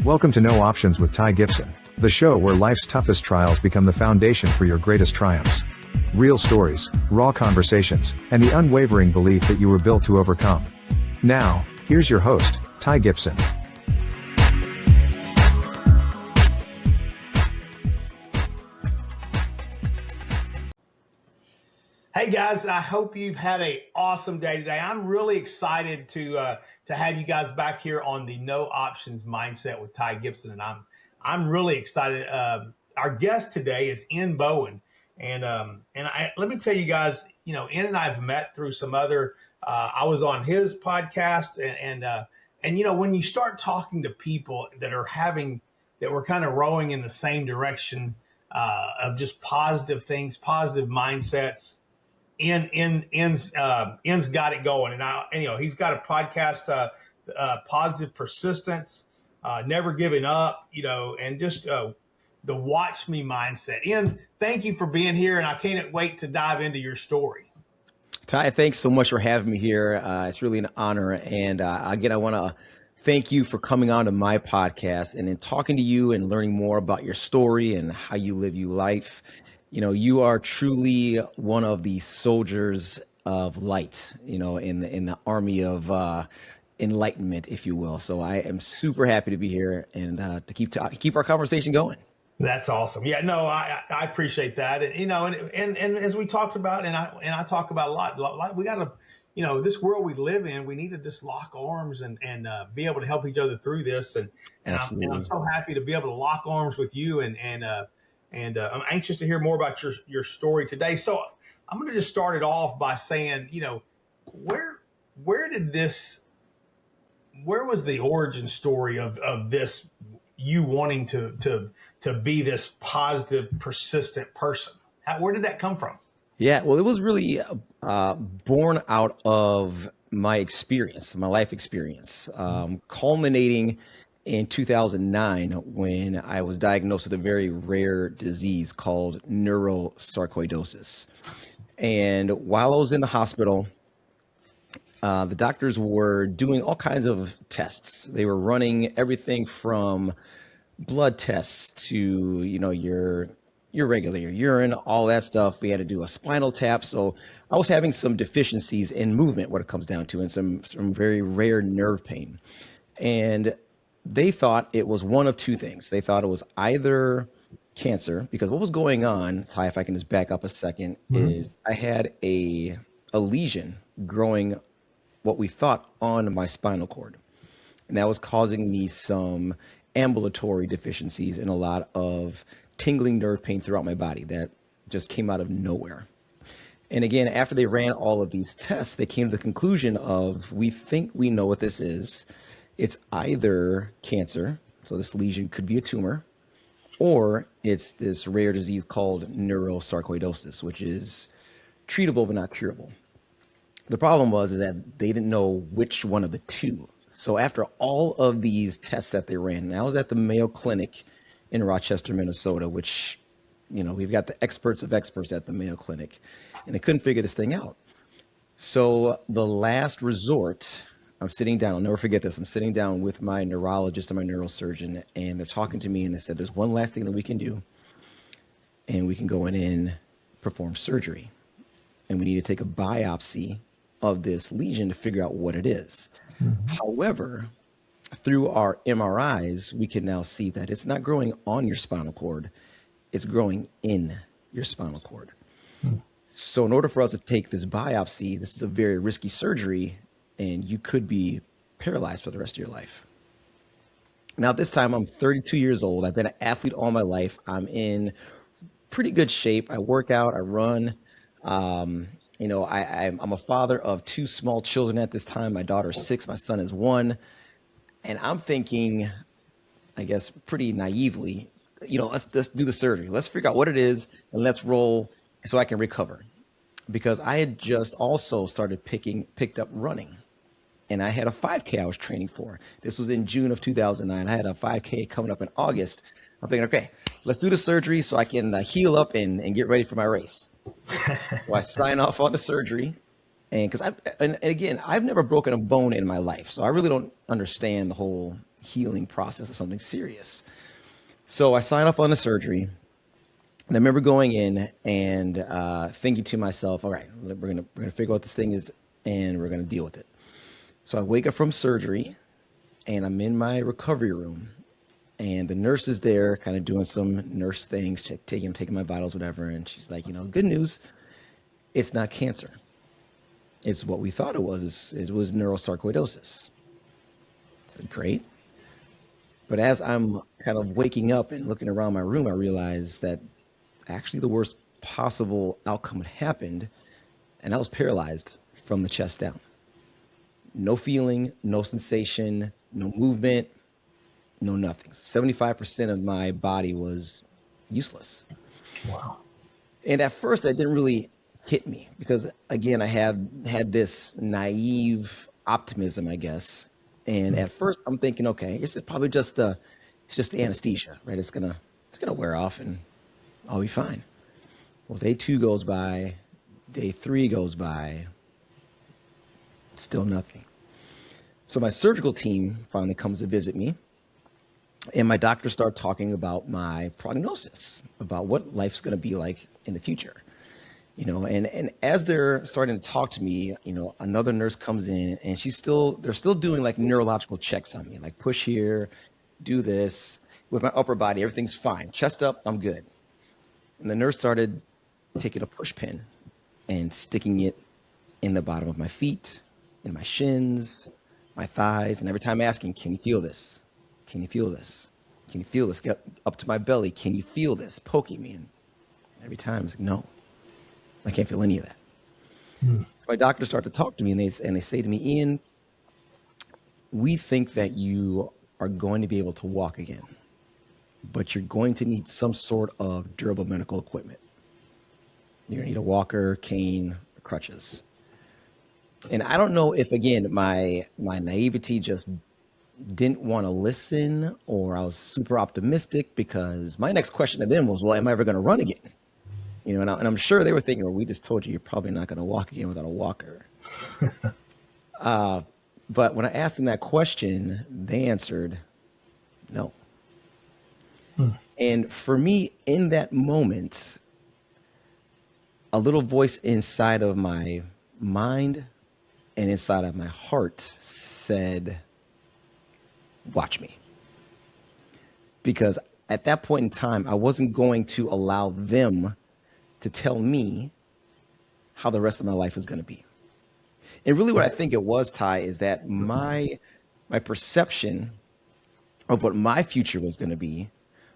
Welcome to No Options with Ty Gibson, the show where life's toughest trials become the foundation for your greatest triumphs. Real stories, raw conversations, and the unwavering belief that you were built to overcome. Now, here's your host, Ty Gibson. Hey guys, I hope you've had an awesome day today. I'm really excited to have you guys back here on the No Options Mindset with Ty Gibson, and I'm really excited. Our guest today is Ian Bowen, and let me tell you guys, Ian and I have met through some other. I was on his podcast, and when you start talking to people that were kind of rowing in the same direction of just positive things, positive mindsets. Ian's got it going, and he's got a podcast, positive persistence, never giving up, and just the watch me mindset. Ian, thank you for being here, and I can't wait to dive into your story. Ty, thanks so much for having me here. It's really an honor, and again, I want to thank you for coming on to my podcast and in talking to you and learning more about your story and how you live your life. You are truly one of the soldiers of light, in the army of enlightenment, if you will. So I am super happy to be here and to keep our conversation going. That's awesome. Yeah, no, I appreciate that. And as we talked about, and I talk about a lot, we got to, this world we live in, we need to just lock arms and be able to help each other through this. And I'm so happy to be able to lock arms with you and I'm anxious to hear more about your story today. So I'm going to just start it off by saying, where was the origin story of this, you wanting to be this positive, persistent person? Where did that come from? Yeah, well, it was really born out of my experience, my life experience, culminating in 2009, when I was diagnosed with a very rare disease called neurosarcoidosis. And while I was in the hospital, the doctors were doing all kinds of tests. They were running everything from blood tests to, your regular urine, all that stuff. We had to do a spinal tap. So I was having some deficiencies in movement, what it comes down to, and some very rare nerve pain. And they thought it was one of two things. They thought it was either cancer, because what was going on, Ty, if I can just back up a second, is I had a lesion growing, what we thought, on my spinal cord. And that was causing me some ambulatory deficiencies and a lot of tingling nerve pain throughout my body that just came out of nowhere. And again, after they ran all of these tests, they came to the conclusion of, we think we know what this is. It's either cancer, so this lesion could be a tumor, or it's this rare disease called neurosarcoidosis, which is treatable but not curable. The problem was that they didn't know which one of the two. So after all of these tests that they ran, and I was at the Mayo Clinic in Rochester, Minnesota, which, we've got the experts of experts at the Mayo Clinic, and they couldn't figure this thing out. So the last resort, I'm sitting down, I'll never forget this. I'm sitting down with my neurologist and my neurosurgeon, and they're talking to me, and they said, there's one last thing that we can do, and we can go in and perform surgery. And we need to take a biopsy of this lesion to figure out what it is. However, through our MRIs, we can now see that it's not growing on your spinal cord, it's growing in your spinal cord. So in order for us to take this biopsy, this is a very risky surgery, and you could be paralyzed for the rest of your life. Now, at this time, I'm 32 years old. I've been an athlete all my life. I'm in pretty good shape. I work out, I run. I'm a father of two small children at this time. My daughter's 6, my son is 1. And I'm thinking, I guess, pretty naively, let's do the surgery. Let's figure out what it is, and let's roll so I can recover. Because I had just also started picked up running. And I had a 5K I was training for. This was in June of 2009. I had a 5K coming up in August. I'm thinking, okay, let's do the surgery so I can heal up and get ready for my race. Well, I sign off on the surgery. And because I've never broken a bone in my life. So I really don't understand the whole healing process of something serious. So I signed up on the surgery. And I remember going in and thinking to myself, all right, we're gonna figure out what this thing is and we're gonna deal with it. So I wake up from surgery and I'm in my recovery room and the nurse is there kind of doing some nurse things, taking my vitals, whatever. And she's like, good news, it's not cancer. It's what we thought it was. It was neurosarcoidosis. I said, great. But as I'm kind of waking up and looking around my room, I realized that actually the worst possible outcome had happened, and I was paralyzed from the chest down. No feeling, no sensation, no movement, no nothing. 75% of my body was useless. Wow. And at first that didn't really hit me because, again, I had this naive optimism, I guess. And at first I'm thinking, okay, it's probably just the anesthesia, right? It's gonna wear off and I'll be fine. Well, day 2 goes by, day 3 goes by, still nothing. So my surgical team finally comes to visit me, and my doctors start talking about my prognosis, about what life's going to be like in the future. And as they're starting to talk to me, another nurse comes in and they're still doing like neurological checks on me, like push here, do this. With my upper body, everything's fine. Chest up, I'm good. And the nurse started taking a push pin and sticking it in the bottom of my feet, in my shins, my thighs. And every time asking, can you feel this? Can you feel this? Can you feel this? Get up to my belly. Can you feel this? Poking me. And every time it's like, no, I can't feel any of that. So my doctors start to talk to me and they say to me, Ian, we think that you are going to be able to walk again, but you're going to need some sort of durable medical equipment. You're going to need a walker, cane, crutches. And I don't know if, again, my naivety just didn't want to listen, or I was super optimistic, because my next question to them was, well, am I ever going to run again? And I'm sure they were thinking, well, we just told you you're probably not going to walk again without a walker. But when I asked them that question, they answered, no. And for me, in that moment, a little voice inside of my mind and inside of my heart said, watch me. Because at that point in time, I wasn't going to allow them to tell me how the rest of my life was going to be. And really what I think it was, Ty, is that my perception of what my future was going to be,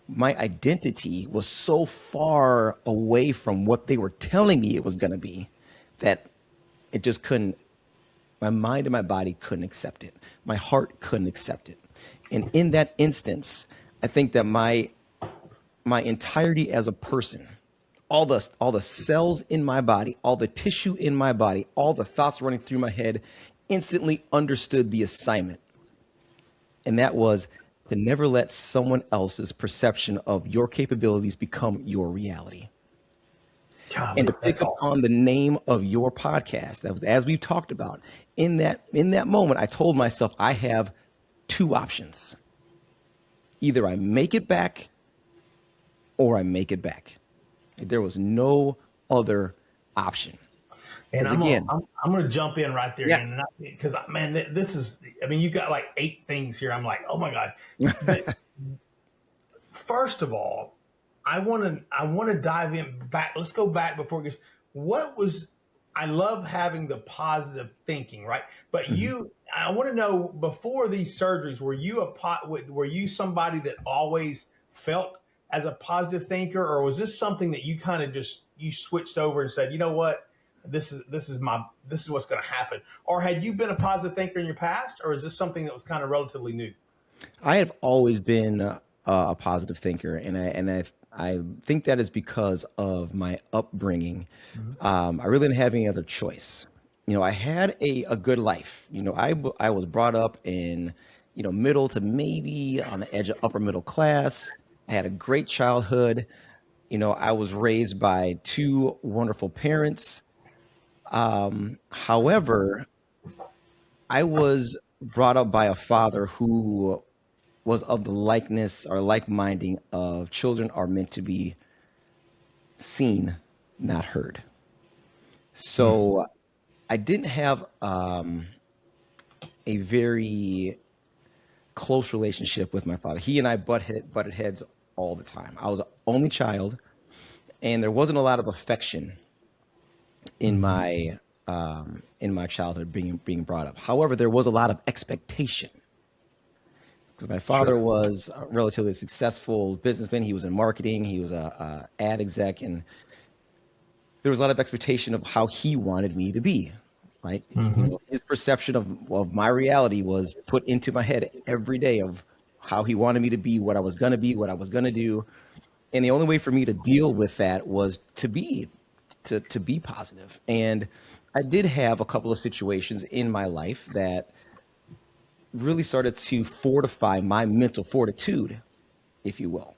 my identity was so far away from what they were telling me it was going to be that it just couldn't, my mind and my body couldn't accept it. My heart couldn't accept it. And in that instance, I think that my entirety as a person, all the cells in my body, all the tissue in my body, all the thoughts running through my head instantly understood the assignment. And that was to never let someone else's perception of your capabilities become your reality. God, and to pick up on the name of your podcast, that was, as we've talked about, in that moment, I told myself I have 2 options. Either I make it back or I make it back. There was no other option. And I'm going to jump in right there, yeah. Because man, this is, I mean, you got like 8 things here. I'm like, oh my God. First of all, I want to dive in back. Let's go back before it gets, I love having the positive thinking, right? But I want to know, before these surgeries, were you somebody that always felt as a positive thinker, or was this something that you kind of you switched over and said, you know what, this is what's going to happen? Or had you been a positive thinker in your past, or is this something that was kind of relatively new? I have always been a positive thinker, and I think that is because of my upbringing. I really didn't have any other choice. I had a good life. I was brought up in, middle to maybe on the edge of upper middle class. I had a great childhood. I was raised by 2 wonderful parents. However, I was brought up by a father who was of the likeness or like-minding of children are meant to be seen, not heard. So I didn't have a very close relationship with my father. He and I butted heads all the time. I was the only child, and there wasn't a lot of affection in my childhood being brought up. However, there was a lot of expectation because my father was a relatively successful businessman. He was in marketing. He was a ad exec, and there was a lot of expectation of how he wanted me to be. Right, his perception of my reality was put into my head every day of how he wanted me to be, what I was going to be, what I was going to do, and the only way for me to deal with that was to be positive. And I did have a couple of situations in my life that really started to fortify my mental fortitude, if you will.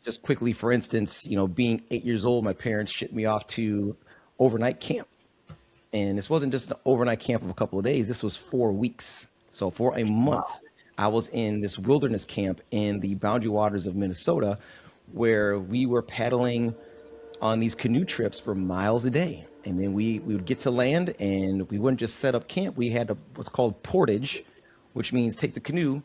Just quickly, for instance, being 8 years old, my parents shipped me off to overnight camp. And this wasn't just an overnight camp of a couple of days. This was 4 weeks. So for a month, I was in this wilderness camp in the boundary waters of Minnesota, where we were paddling on these canoe trips for miles a day. And then we would get to land, and we wouldn't just set up camp. We had what's called portage, which means take the canoe,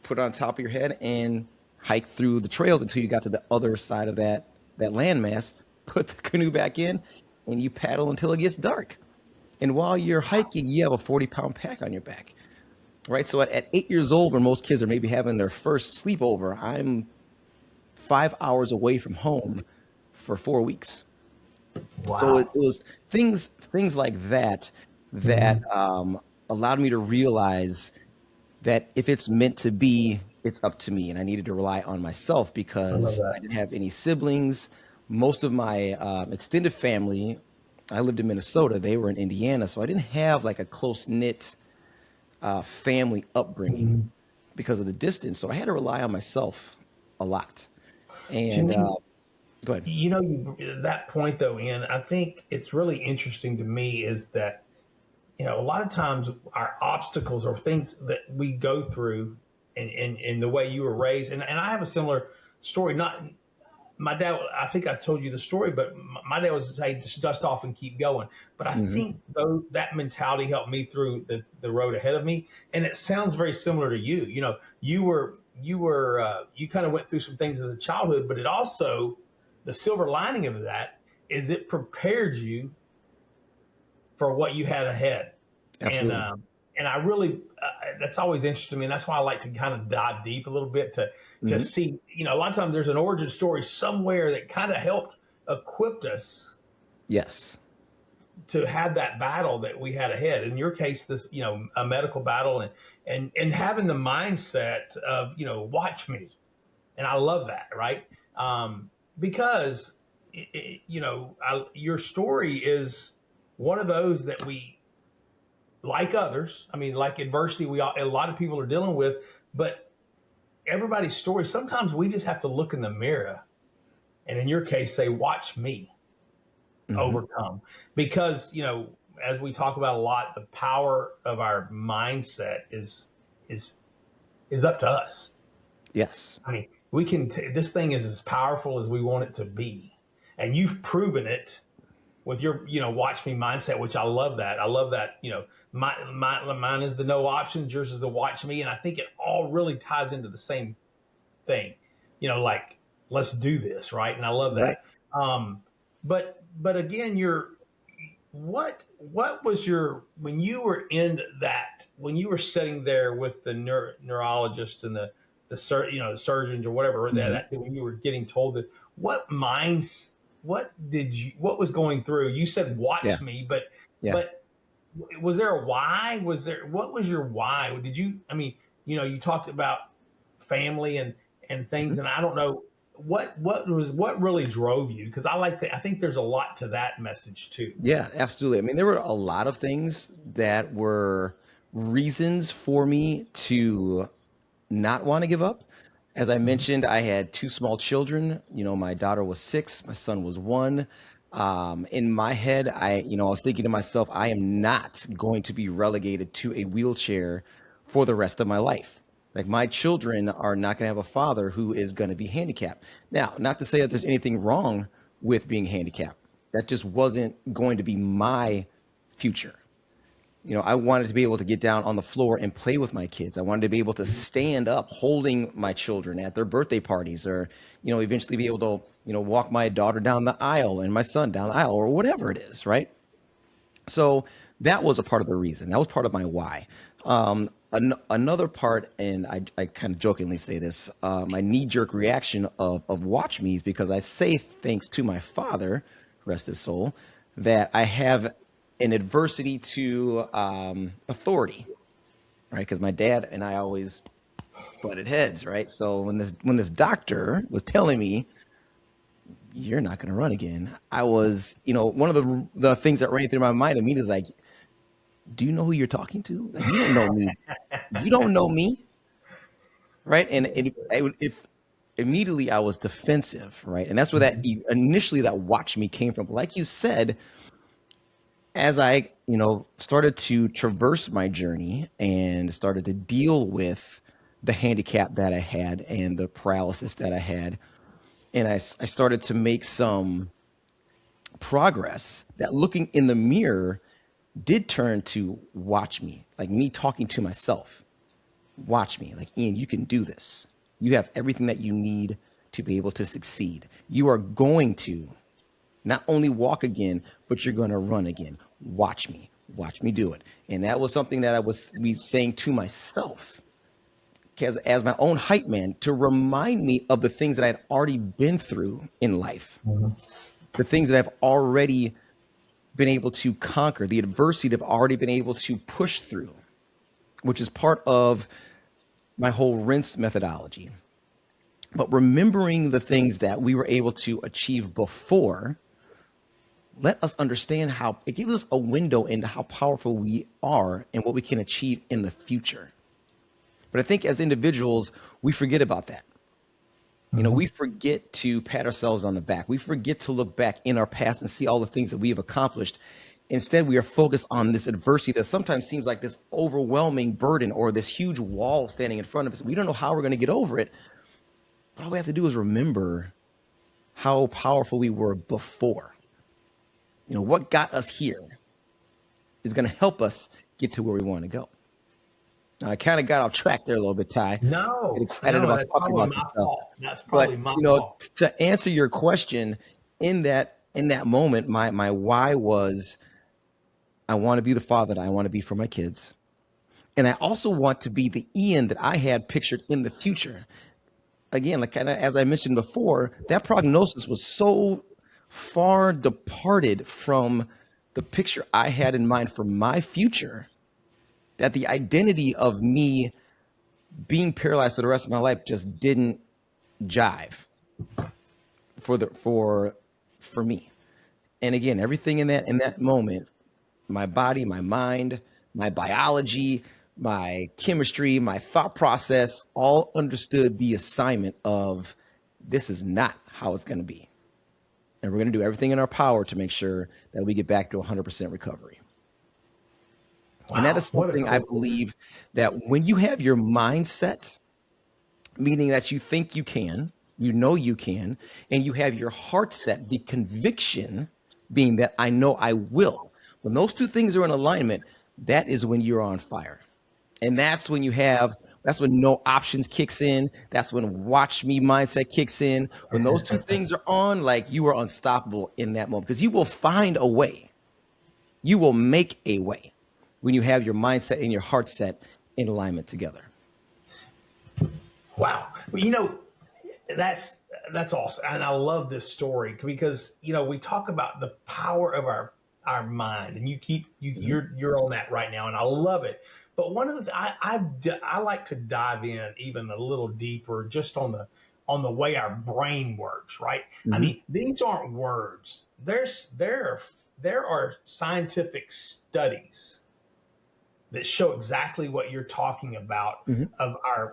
put it on top of your head, and hike through the trails until you got to the other side of that landmass, put the canoe back in, and you paddle until it gets dark. And while you're hiking, you have a 40-pound pack on your back, right? So at 8 years old, when most kids are maybe having their first sleepover, I'm 5 hours away from home for 4 weeks. Wow. So it was things like that allowed me to realize that if it's meant to be, it's up to me. And I needed to rely on myself because I didn't have any siblings. Most of my extended family, I lived in Minnesota, they were in Indiana. So I didn't have like a close-knit family upbringing because of the distance. So I had to rely on myself a lot. And go ahead. That point though, Ian, I think it's really interesting to me is that, a lot of times our obstacles are things that we go through in the way you were raised. And I have a similar story. My dad, I think I told you the story, but my dad was say just dust off and keep going. But I think though that mentality helped me through the road ahead of me. And it sounds very similar to you. You kind of went through some things as a childhood, but it also, the silver lining of that is it prepared you for what you had ahead. Absolutely. And I really, that's always interesting to me. And that's why I like to kind of dive deep a little bit to see, a lot of times there's an origin story somewhere that kind of helped equip us. Yes. To have that battle that we had ahead. In your case, this, a medical battle and having the mindset of, watch me. And I love that. Right. Because, your story is one of those that we, like others, like adversity, a lot of people are dealing with, but everybody's story, sometimes we just have to look in the mirror and in your case, say, watch me overcome. Because, as we talk about a lot, the power of our mindset is up to us. Yes. We can, this thing is as powerful as we want it to be. And you've proven it with your, watch me mindset, which I love that. I love that, mine is the no options, yours is the watch me. And I think it all really ties into the same thing, like, let's do this. Right. And I love that. Right. But again, what was when you were sitting there with the neurologist and the surgeons or whatever, that when you were getting told that, what was going through? You said, watch me, but was there a why? What was your why? Did you, you talked about family and things, and I don't know what really drove you? Because I think there's a lot to that message too. Yeah, absolutely. There were a lot of things that were reasons for me to not want to give up. As I mentioned, I had two small children. My daughter was 6, my son was 1. In my head, I was thinking to myself, I am not going to be relegated to a wheelchair for the rest of my life. Like my children are not going to have a father who is going to be handicapped. Now, not to say that there's anything wrong with being handicapped. That just wasn't going to be my future. You know, I wanted to be able to get down on the floor and play with my kids. I wanted to be able to stand up holding my children at their birthday parties, or, you know, eventually be able to, you know, walk my daughter down the aisle and my son down the aisle, or whatever it is, right? So that was a part of the reason. That was part of my why. Another part, and I kind of jokingly say this, my knee-jerk reaction of Watch Me is because I say, thanks to my father, rest his soul, that I have an adversity to authority, right? Because my dad and I always butted heads, right? So when this doctor was telling me, you're not going to run again, I was, you know, one of the things that ran through my mind immediately was like, do you know who you're talking to? Like, you don't know me. You don't know me, right? And if immediately I was defensive, right? And that's where that initially that Watch Me came from. Like you said, as I, you know, started to traverse my journey and started to deal with the handicap that I had and the paralysis that I had, and I started to make some progress, that looking in the mirror did turn to Watch Me, like me talking to myself. Watch me, like, Ian, you can do this. You have everything that you need to be able to succeed. You are going to not only walk again, but you're going to run again. Watch me do it. And that was something that I was saying to myself as my own hype man, to remind me of the things that I had already been through in life, the things that I've already been able to conquer, the adversity that I've already been able to push through, which is part of my whole rinse methodology. But remembering the things that we were able to achieve before, let us understand how it gives us a window into how powerful we are and what we can achieve in the future. But I think as individuals, we forget about that. You know, we forget to pat ourselves on the back. We forget to look back in our past and see all the things that we have accomplished. Instead, we are focused on this adversity that sometimes seems like this overwhelming burden or this huge wall standing in front of us. We don't know how we're going to get over it. But all we have to do is remember how powerful we were before. You know, what got us here is going to help us get to where we want to go. Now, I kind of got off track there a little bit, Ty. No, Get excited about that's talking probably about my this stuff. fault. That's probably But my you know, fault. to answer your question, in that moment, my why was, I want to be the father that I want to be for my kids, and I also want to be the Ian that I had pictured in the future. Again, like kind of as I mentioned before, that prognosis was so far departed from the picture I had in mind for my future that the identity of me being paralyzed for the rest of my life just didn't jive for me. And again, everything in that moment, my body, my mind, my biology, my chemistry, my thought process, all understood the assignment of, this is not how it's going to be. And we're going to do everything in our power to make sure that we get back to 100% recovery. Wow, and that is something I believe that when you have your mindset, meaning that you think you can, you know you can, and you have your heart set, the conviction being that I know I will. When those two things are in alignment, that is when you're on fire. And that's when that's when no options kicks in. That's when watch me mindset kicks in. When those two things are on, like, you are unstoppable in that moment, because you will find a way. You will make a way when you have your mindset and your heart set in alignment together. Wow. Well, that's awesome. And I love this story because, we talk about the power of our mind, and you're on that right now. And I love it. But one of the, I like to dive in even a little deeper just on the way our brain works, right? Mm-hmm. I mean, these aren't words. There are scientific studies that show exactly what you're talking about. Mm-hmm.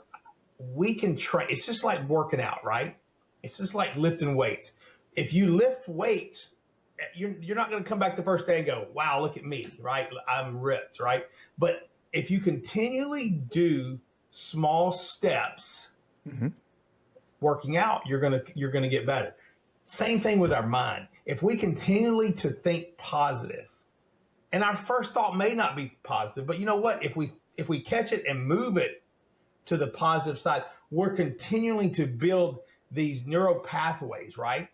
We can train. It's just like working out, right? It's just like lifting weights. If you lift weights, you're not going to come back the first day and go, wow, look at me, right? I'm ripped, right? But if you continually do small steps, working out, you're gonna get better. Same thing with our mind. If we continually to think positive, and our first thought may not be positive, but you know what? If we catch it and move it to the positive side, we're continuing to build these neural pathways, right?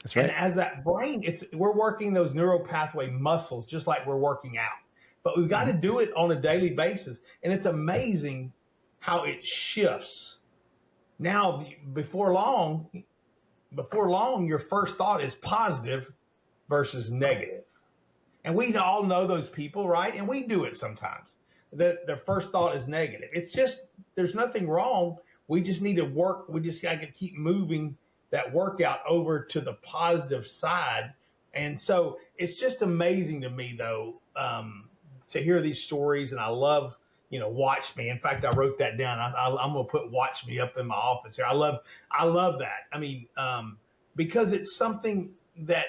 That's right. And as that brain, we're working those neural pathway muscles just like we're working out. But we've got to do it on a daily basis. And it's amazing how it shifts. Now, before long, your first thought is positive versus negative. And we all know those people, right? And we do it sometimes. Their first thought is negative. It's just, there's nothing wrong. We just need to work. We just got to keep moving that workout over to the positive side. And so it's just amazing to me, though, to hear these stories. And I love, watch me. In fact, I wrote that down. I'm going to put watch me up in my office here. I love that. I mean, because it's something that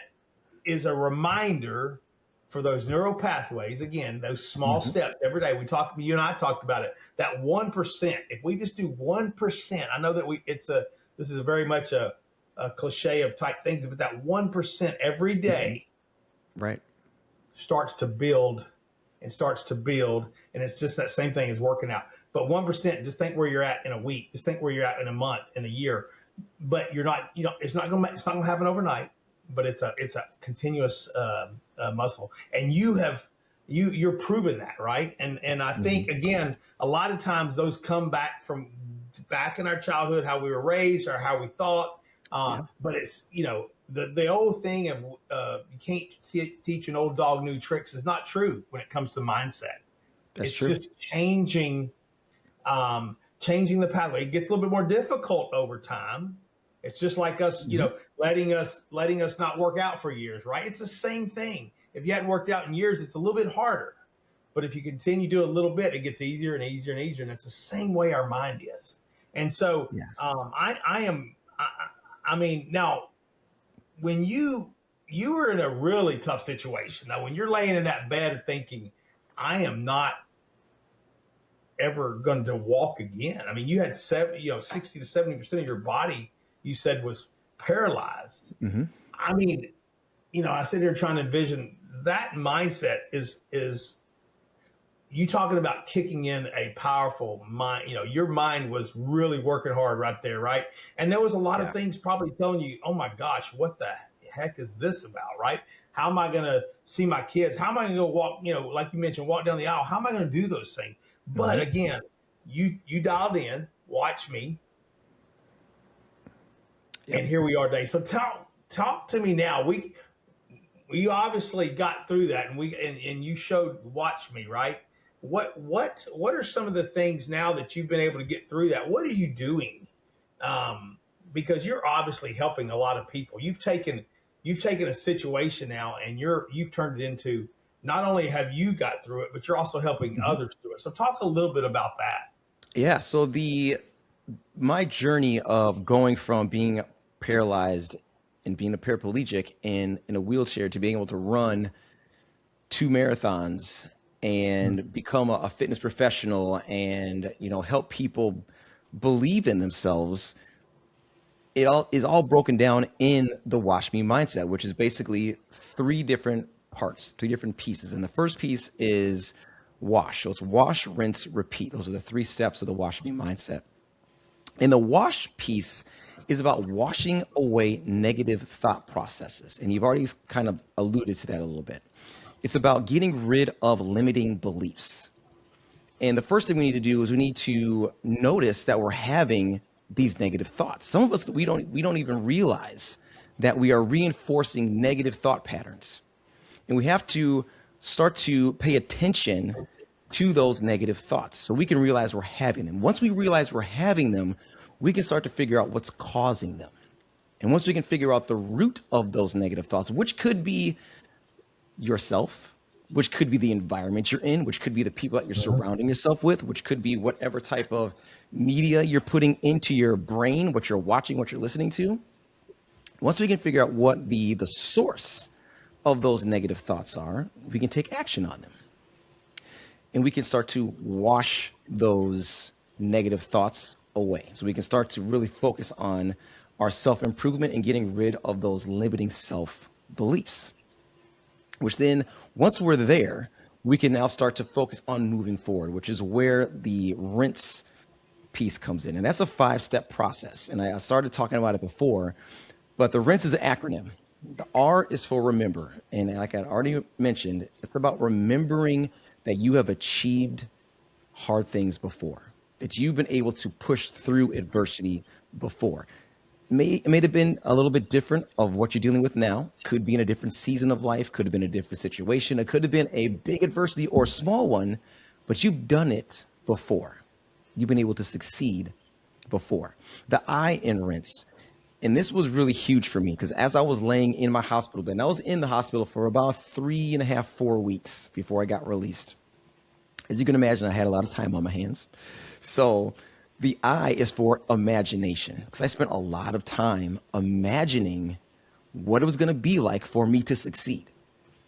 is a reminder for those neural pathways. Again, those small steps every day. You and I talked about it, that 1%. If we just do 1%, I know that this is very much a cliche of type things, but that 1% every day, right, starts to build. And it's just that same thing as working out. But 1%, just think where you're at in a week. Just think where you're at in a month, in a year. But you're not, it's not going to happen overnight. But it's a continuous muscle, and you're proving that, right? And I think again, a lot of times those come back from back in our childhood, how we were raised or how we thought. But it's the old thing of you can't teach an old dog new tricks is not true when it comes to mindset. It's true. Just changing the pathway. It gets a little bit more difficult over time. It's just like us, letting us not work out for years, right? It's the same thing. If you hadn't worked out in years, it's a little bit harder. But if you continue to do a little bit, it gets easier and easier and easier. And it's the same way our mind is. And so I mean, now, when you were in a really tough situation, now when you're laying in that bed thinking, I am not ever going to walk again. I mean, you had 60 to 70% of your body, you said, was paralyzed. I mean, I sit here trying to envision that mindset is you talking about kicking in a powerful mind. Your mind was really working hard right there, right? And there was a lot of things probably telling you, oh my gosh, what the heck is this about, right? How am I going to see my kids? How am I going to go walk, like you mentioned, walk down the aisle? How am I going to do those things? But again, you dialed in, watch me. And here we are today. So talk to me now. We obviously got through that, and you showed watch me, right? What are some of the things now that you've been able to get through that? What are you doing? Because you're obviously helping a lot of people. You've taken a situation now and you've turned it into, not only have you got through it, but you're also helping others through it. So talk a little bit about that. Yeah. So my journey of going from being paralyzed and being a paraplegic and in a wheelchair to being able to run 2 marathons and become a fitness professional and, help people believe in themselves, it all is all broken down in the Watch Me mindset, which is basically 3 different parts, 3 different pieces. And the first piece is wash. So it's wash, rinse, repeat. Those are the 3 steps of the Watch Me mindset. And the wash piece is about washing away negative thought processes. And you've already kind of alluded to that a little bit. It's about getting rid of limiting beliefs. And the first thing we need to do is we need to notice that we're having these negative thoughts. Some of us, we don't even realize that we are reinforcing negative thought patterns. And we have to start to pay attention to those negative thoughts so we can realize we're having them. Once we realize we're having them, we can start to figure out what's causing them. And once we can figure out the root of those negative thoughts, which could be yourself, which could be the environment you're in, which could be the people that you're surrounding yourself with, which could be whatever type of media you're putting into your brain, what you're watching, what you're listening to. Once we can figure out what the source of those negative thoughts are, we can take action on them. And we can start to wash those negative thoughts away. So we can start to really focus on our self-improvement and getting rid of those limiting self-beliefs, which then once we're there, we can now start to focus on moving forward, which is where the rinse piece comes in. And that's a 5-step process. And I started talking about it before, but the rinse is an acronym. The R is for remember. And like I already mentioned, it's about remembering that you have achieved hard things before, that you've been able to push through adversity before. It may have been a little bit different of what you're dealing with now. Could be in a different season of life, could have been a different situation. It could have been a big adversity or a small one, but you've done it before. You've been able to succeed before. The I in rinse. And this was really huge for me because as I was laying in my hospital bed, and I was in the hospital for about 3.5, 4 weeks before I got released. As you can imagine, I had a lot of time on my hands. So the I is for imagination, because I spent a lot of time imagining what it was going to be like for me to succeed,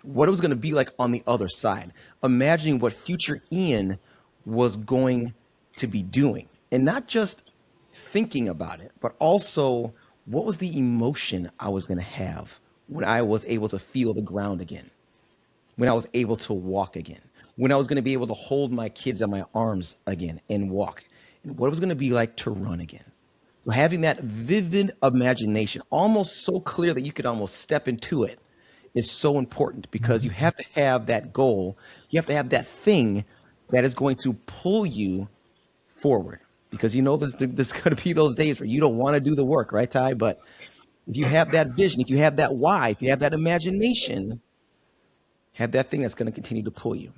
what it was going to be like on the other side, imagining what future Ian was going to be doing, and not just thinking about it, but also what was the emotion I was going to have when I was able to feel the ground again, when I was able to walk again, when I was going to be able to hold my kids in my arms again and walk, and what it was going to be like to run again. So having that vivid imagination, almost so clear that you could almost step into it, is so important, because you have to have that goal. You have to have that thing that is going to pull you forward, because you know there's going to be those days where you don't want to do the work, right, Ty? But if you have that vision, if you have that why, if you have that imagination, have that thing that's going to continue to pull you.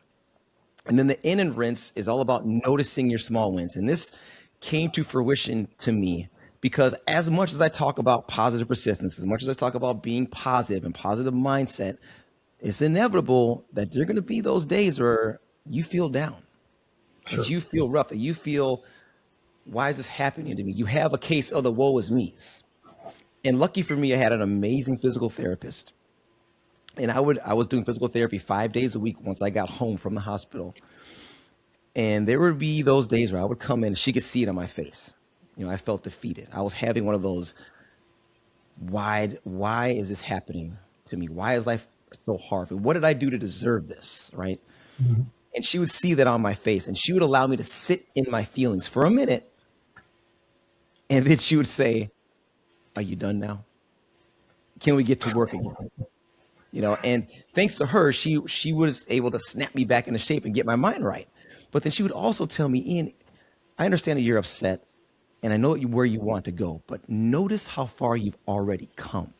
And then the in and rinse is all about noticing your small wins. And this came to fruition to me because as much as I talk about positive persistence, as much as I talk about being positive and positive mindset, it's inevitable that there are going to be those days where you feel down, that you feel rough, that you feel, why is this happening to me? You have a case of the woe is me's. And lucky for me, I had an amazing physical therapist. And I was doing physical therapy 5 days a week once I got home from the hospital. And there would be those days where I would come in and she could see it on my face. You know, I felt defeated. I was having one of those, why is this happening to me? Why is life so hard? What did I do to deserve this, right? Mm-hmm. And she would see that on my face, and she would allow me to sit in my feelings for a minute. And then she would say, are you done now? Can we get to work again? You know, and thanks to her, she was able to snap me back into shape and get my mind right. But then she would also tell me, Ian, I understand that you're upset, and I know where you want to go, but notice how far you've already come.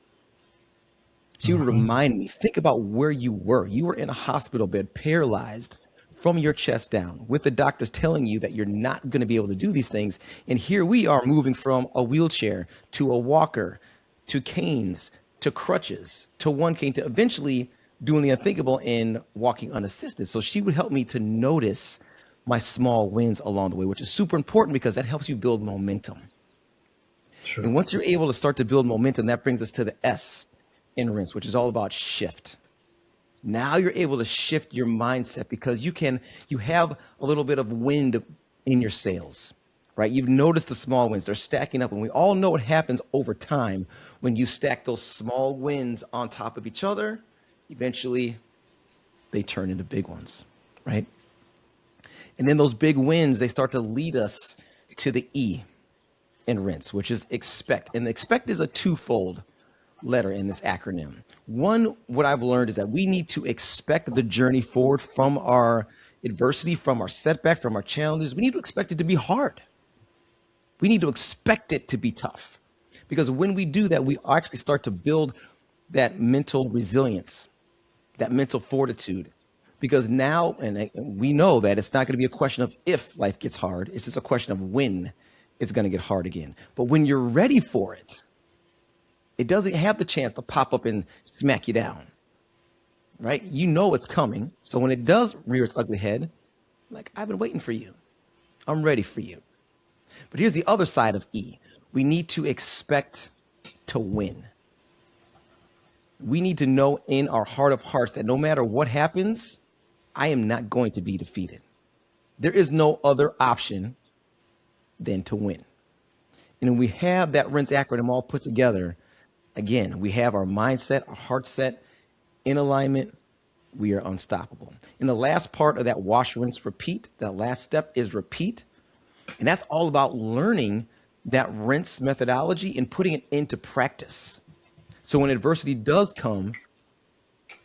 She would remind me, think about where you were. You were in a hospital bed, paralyzed from your chest down, with the doctors telling you that you're not going to be able to do these things. And here we are moving from a wheelchair to a walker, to canes, to crutches, to one cane, to eventually doing the unthinkable and walking unassisted. So she would help me to notice my small wins along the way, which is super important because that helps you build momentum. Sure. And once you're able to start to build momentum, that brings us to the S in rinse, which is all about shift. Now you're able to shift your mindset because you have a little bit of wind in your sails, right? You've noticed the small wins, they're stacking up, and we all know what happens over time when you stack those small wins on top of each other. Eventually they turn into big ones, right? And then those big wins, they start to lead us to the E in rinse, which is expect. And expect is a twofold letter in this acronym. One, what I've learned is that we need to expect the journey forward from our adversity, from our setback, from our challenges. We need to expect it to be hard. We need to expect it to be tough, because when we do that, we actually start to build that mental resilience, that mental fortitude, because now, and we know that it's not going to be a question of if life gets hard. It's just a question of when it's going to get hard again. But when you're ready for it, it doesn't have the chance to pop up and smack you down, right? You know it's coming. So when it does rear its ugly head, like, I've been waiting for you. I'm ready for you. But here's the other side of E. We need to expect to win. We need to know in our heart of hearts that no matter what happens, I am not going to be defeated. There is no other option than to win. And when we have that rinse acronym all put together, again, we have our mindset, our heart set in alignment, we are unstoppable. And the last part of that wash, rinse, repeat, that last step is repeat. And that's all about learning that rinse methodology and putting it into practice. So when adversity does come,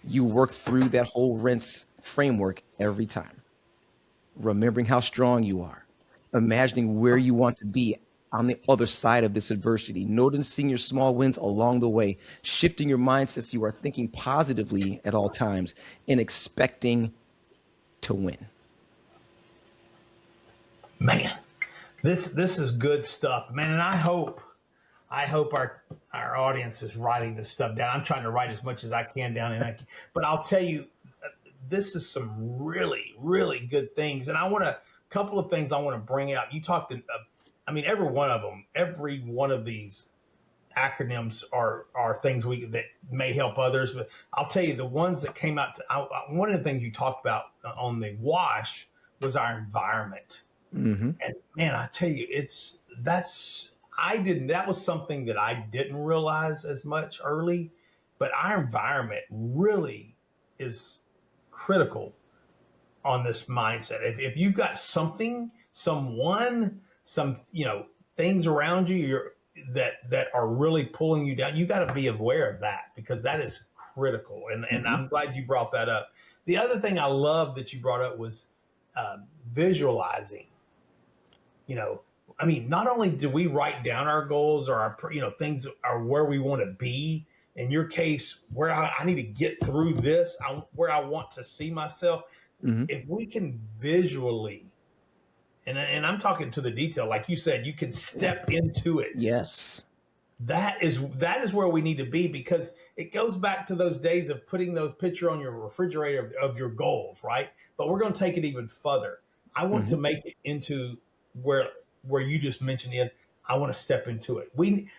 you work through that whole rinse framework every time. Remembering how strong you are, imagining where you want to be on the other side of this adversity, noticing your small wins along the way, shifting your mindset so you are thinking positively at all times and expecting to win. Man, this is good stuff, man. And I hope our audience is writing this stuff down. I'm trying to write as much as I can down, but I'll tell you, this is some really, really good things. And couple of things I want to bring out. You talked, every one of these acronyms are things that may help others. But I'll tell you, the ones that came out, one of the things you talked about on the wash was our environment. Mm-hmm. And man, I tell you, that was something that I didn't realize as much early, but our environment really is critical on this mindset. If you've got someone, some things around you that are really pulling you down, you got to be aware of that, because that is critical. And mm-hmm. I'm glad you brought that up. The other thing I love that you brought up was visualizing. Not only do we write down our goals or our things are where we want to be. In your case, where I need to get through this, where I want to see myself. Mm-hmm. If we can visually, and I'm talking to the detail, like you said, you can step into it. Yes. That is where we need to be, because it goes back to those days of putting those picture on your refrigerator of your goals, right? But we're going to take it even further. I want mm-hmm. to make it into where you just mentioned it. I want to step into it. We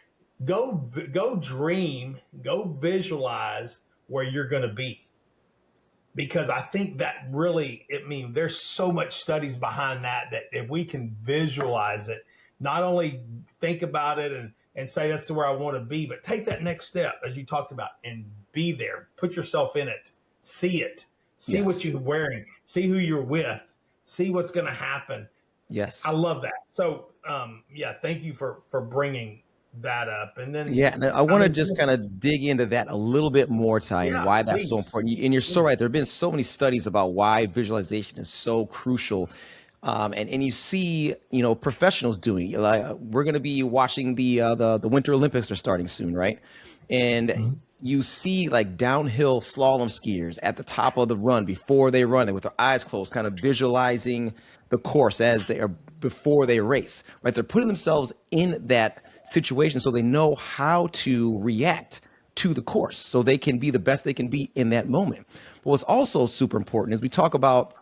go dream, go visualize where you're going to be. Because I think that really, there's so much studies behind that if we can visualize it, not only think about it and say that's where I want to be, but take that next step, as you talked about, and be there. Put yourself in it. See it. See yes. what you're wearing. See who you're with. See what's going to happen. Yes. I love that. So, thank you for bringing that up. And then I want to just kind of dig into that a little bit more, Ty, and why that's so important. And you're so right. There have been so many studies about why visualization is so crucial. And you see, professionals doing it. Like, we're going to be watching the Winter Olympics are starting soon, right? And mm-hmm. you see like downhill slalom skiers at the top of the run before they run it with their eyes closed, kind of visualizing the course as they are before they race, right? They're putting themselves in that situation so they know how to react to the course, so they can be the best they can be in that moment. But what's also super important is we talk about,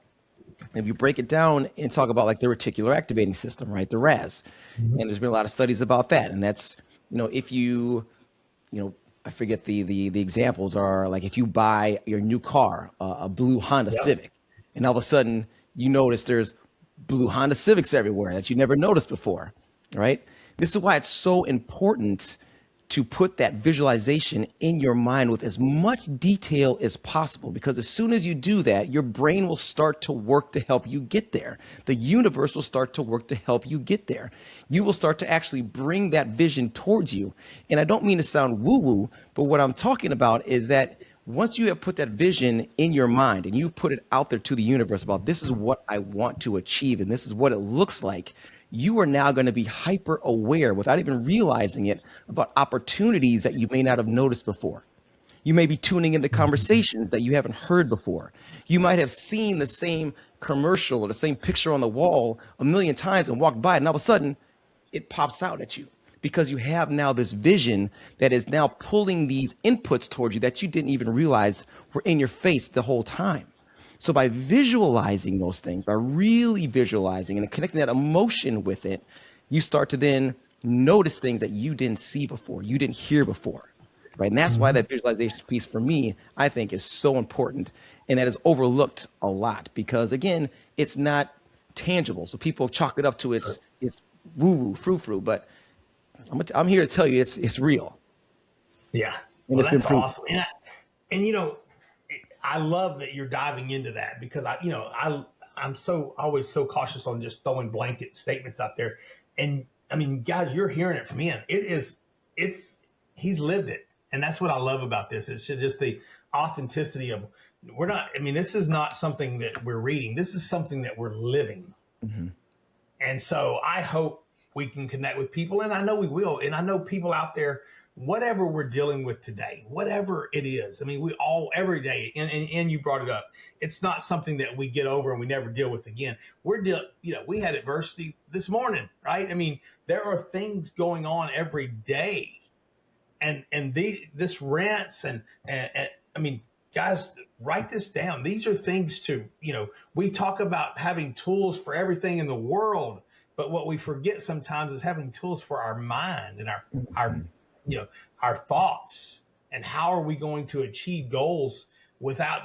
if you break it down and talk about like the reticular activating system, right? The RAS. Mm-hmm. And there's been a lot of studies about that. And that's, if you, I forget the examples are like, if you buy your new car, a blue Honda Civic, and all of a sudden you notice there's blue Honda Civics everywhere that you never noticed before, right? This is why it's so important to put that visualization in your mind with as much detail as possible, because as soon as you do that, your brain will start to work to help you get there. The universe will start to work to help you get there. You will start to actually bring that vision towards you. And I don't mean to sound woo-woo, but what I'm talking about is that once you have put that vision in your mind and you've put it out there to the universe about, this is what I want to achieve and this is what it looks like, you are now going to be hyper aware without even realizing it about opportunities that you may not have noticed before. You may be tuning into conversations that you haven't heard before. You might have seen the same commercial or the same picture on the wall a million times and walked by, and all of a sudden it pops out at you because you have now this vision that is now pulling these inputs towards you that you didn't even realize were in your face the whole time. So by visualizing those things, by really visualizing and connecting that emotion with it, you start to then notice things that you didn't see before, you didn't hear before, right? And that's why that visualization piece for me, I think, is so important, and that is overlooked a lot because, again, it's not tangible. So people chalk it up to it's woo woo, frou, but I'm here to tell you it's real. Yeah. And Well, it's been that's proven. awesome. And you know, I love that you're diving into that because I'm so always so cautious on just throwing blanket statements out there. And I mean, guys, you're hearing it from Ian. It's he's lived it. And that's what I love about this. It's just the authenticity of we're not, I mean, this is not something that we're reading. This is something that we're living. Mm-hmm. And so I hope we can connect with people, and I know we will. And I know people out there, whatever we're dealing with today, whatever it is. I mean, we all every day, and you brought it up. It's not something that we get over and we never deal with again. We had adversity this morning, right? I mean, there are things going on every day, and this rents and I mean, guys, write this down. These are things we talk about having tools for everything in the world, but what we forget sometimes is having tools for our mind and our thoughts, and how are we going to achieve goals without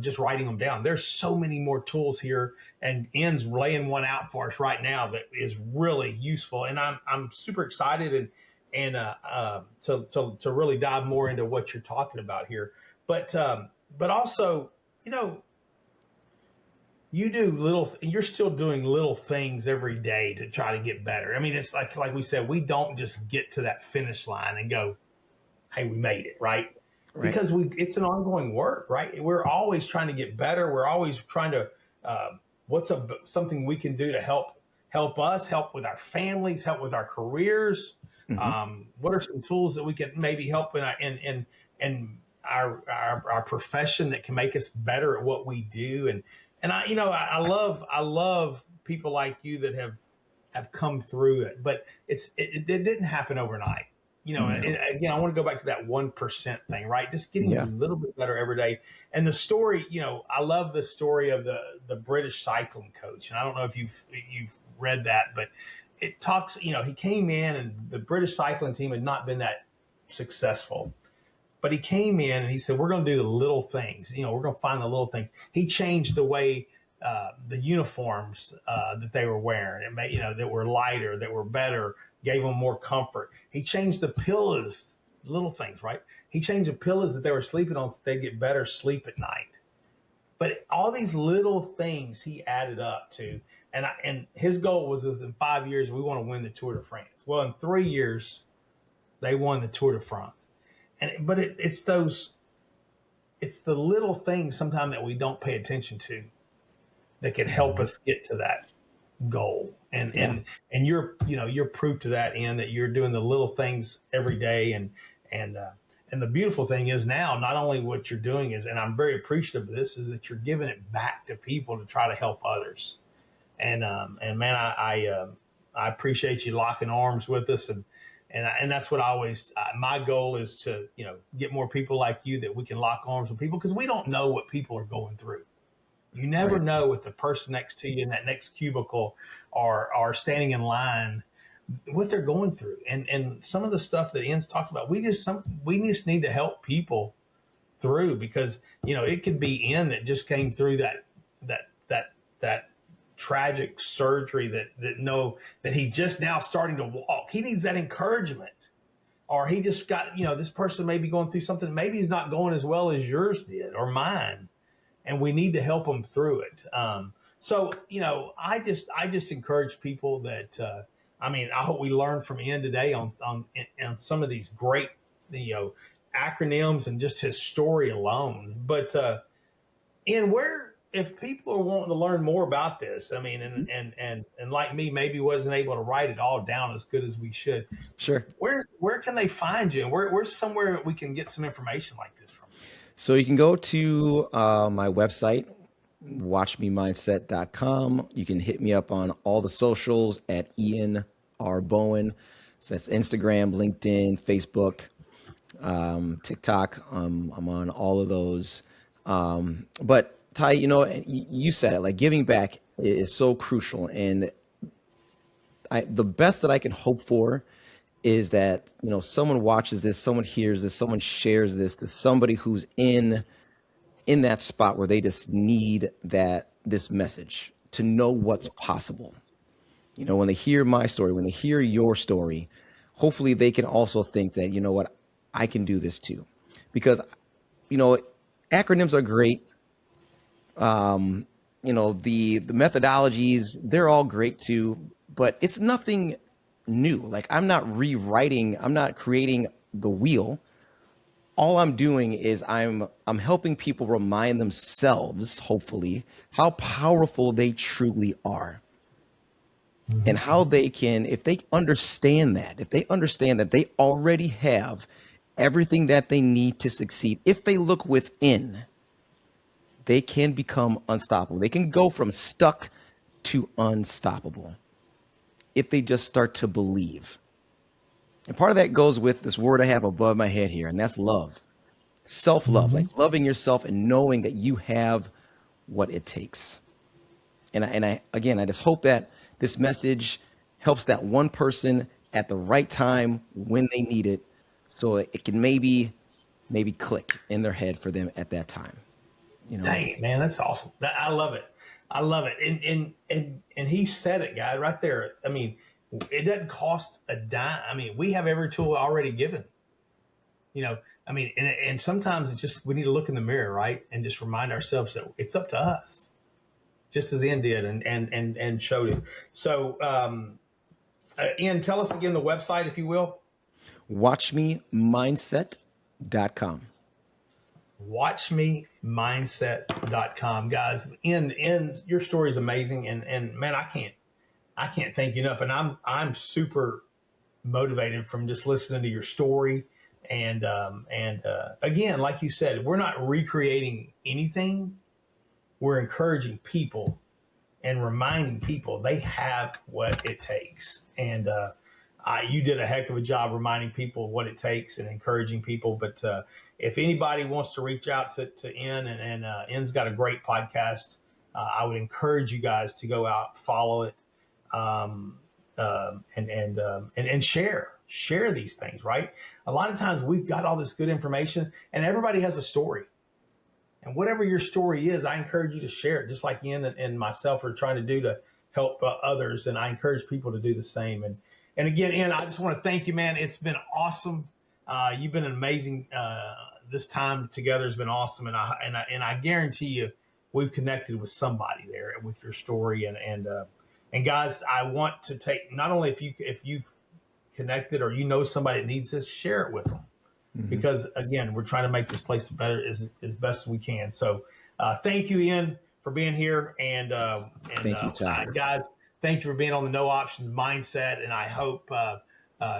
just writing them down. There's so many more tools here, and Ian's laying one out for us right now that is really useful, and I'm super excited to really dive more into what you're talking about here. But also, you're still doing little things every day to try to get better. I mean, it's like we said, we don't just get to that finish line and go, hey, we made it, right? Because it's an ongoing work, right? We're always trying to get better. We're always trying to, something we can do to help us, help with our families, help with our careers. Mm-hmm. What are some tools that we can maybe help in our profession that can make us better at what we do? And I love people like you that have come through it, but it didn't happen overnight. No. Again, I want to go back to that 1% thing, right? Just getting a little bit better every day. And the story, I love the story of the British cycling coach. And I don't know if you've read that, but it talks, he came in and the British cycling team had not been that successful. But he came in and he said, we're going to do the little things. We're going to find the little things. He changed the way the uniforms that they were wearing, that were lighter, that were better, gave them more comfort. He changed the pillows, little things, right? He changed the pillows that they were sleeping on so they'd get better sleep at night. But all these little things he added up to, and his goal was within 5 years, we want to win the Tour de France. Well, in 3 years, they won the Tour de France. But it's the little things sometimes that we don't pay attention to that can help us get to that goal. And you're proof to that, Ian, that you're doing the little things every day. And the beautiful thing is now, not only what you're doing is, and I'm very appreciative of this, is that you're giving it back to people to try to help others. And man, I appreciate you locking arms with us, and that's what I always, my goal is to, get more people like you that we can lock arms with people, because we don't know what people are going through. You never know if the person next to you in that next cubicle are standing in line, what they're going through. And some of the stuff that Ian's talked about, we just need to help people through, because, it could be Ian that just came through that tragic surgery that he just now starting to walk. He needs that encouragement. Or he just got, this person may be going through something, maybe he's not going as well as yours did or mine, and we need to help them through it. So I just encourage people that I hope we learn from Ian today on some of these great acronyms and just his story alone. But Ian, if people are wanting to learn more about this, and like me, maybe wasn't able to write it all down as good as we should. Sure. Where can they find you? And where's somewhere we can get some information like this from? So you can go to my website, watchmemindset.com. You can hit me up on all the socials at Ian R. Bowen. So that's Instagram, LinkedIn, Facebook, TikTok. I'm on all of those. But Ty, you said it, like giving back is so crucial. And the best that I can hope for is that, someone watches this, someone hears this, someone shares this to somebody who's in that spot where they just need this message to know what's possible. When they hear my story, when they hear your story, hopefully they can also think that, you know what, I can do this too. Because, acronyms are great. The methodologies, they're all great too, but it's nothing new. Like I'm not creating the wheel. All I'm doing is I'm helping people remind themselves, hopefully, how powerful they truly are. And how they can, if they understand that they already have everything that they need to succeed, if they look within, they can become unstoppable. They can go from stuck to unstoppable if they just start to believe. And part of that goes with this word I have above my head here, and that's love. Self-love, like loving yourself and knowing that you have what it takes. And I just hope that this message helps that one person at the right time when they need it, so it can maybe click in their head for them at that time. Dang it, man, that's awesome. I love it. And he said it, guy, right there. I mean, it doesn't cost a dime. I mean, we have every tool already given. And sometimes it's just we need to look in the mirror, right, and just remind ourselves that it's up to us, just as Ian did and showed it. So, Ian, tell us again the website, if you will. WatchMeMindset.com. WatchMeMindset.com, guys. Ian, your story is amazing, and man, I can't thank you enough. And I'm super motivated from just listening to your story. And again, like you said, we're not recreating anything. We're encouraging people and reminding people they have what it takes. And you did a heck of a job reminding people what it takes and encouraging people. But if anybody wants to reach out to Ian, and Ian's got a great podcast, I would encourage you guys to go out, follow it, and share these things, right? A lot of times we've got all this good information and everybody has a story. And whatever your story is, I encourage you to share it, just like Ian and myself are trying to do to help others. And I encourage people to do the same. And again, Ian, I just want to thank you, man. It's been awesome. You've been amazing. This time together has been awesome. And I guarantee you, we've connected with somebody there with your story. And guys, I want to take, not only if you've connected or somebody that needs this, share it with them. Because again, we're trying to make this place better as best as we can. So thank you, Ian, for being here. And thank you, Ty. Guys, thank you for being on the No Options Mindset. And I hope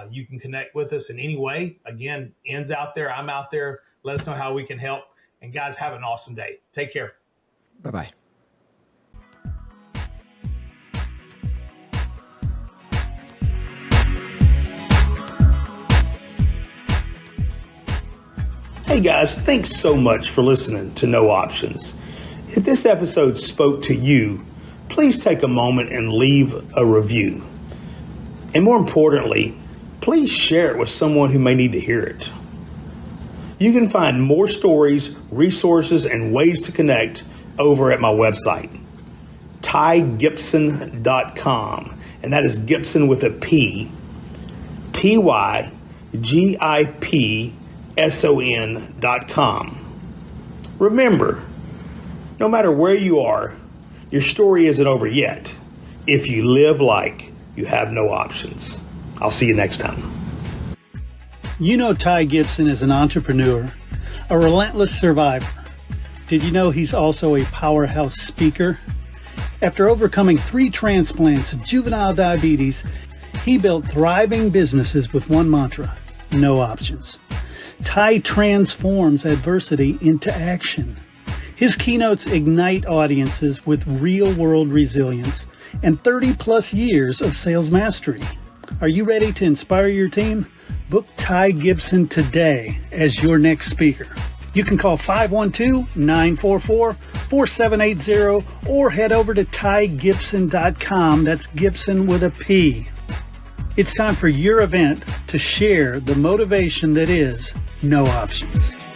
you can connect with us in any way. Again, Ian's out there, I'm out there. Let us know how we can help. And guys, have an awesome day. Take care. Bye-bye. Hey guys, thanks so much for listening to No Options. If this episode spoke to you, please take a moment and leave a review. And more importantly, please share it with someone who may need to hear it. You can find more stories, resources, and ways to connect over at my website, TyGibson.com. And that is Gibson with a P, TYGIPSON.com. Remember, no matter where you are, your story isn't over yet if you live like you have no options. I'll see you next time. Ty Gibson is an entrepreneur, a relentless survivor. Did you know he's also a powerhouse speaker? After overcoming 3 transplants of juvenile diabetes, he built thriving businesses with one mantra: no options. Ty transforms adversity into action. His keynotes ignite audiences with real-world resilience and 30-plus years of sales mastery. Are you ready to inspire your team? Book Ty Gibson today as your next speaker. You can call 512-944-4780 or head over to TyGibson.com. That's Gibson with a P. It's time for your event to share the motivation that is no options.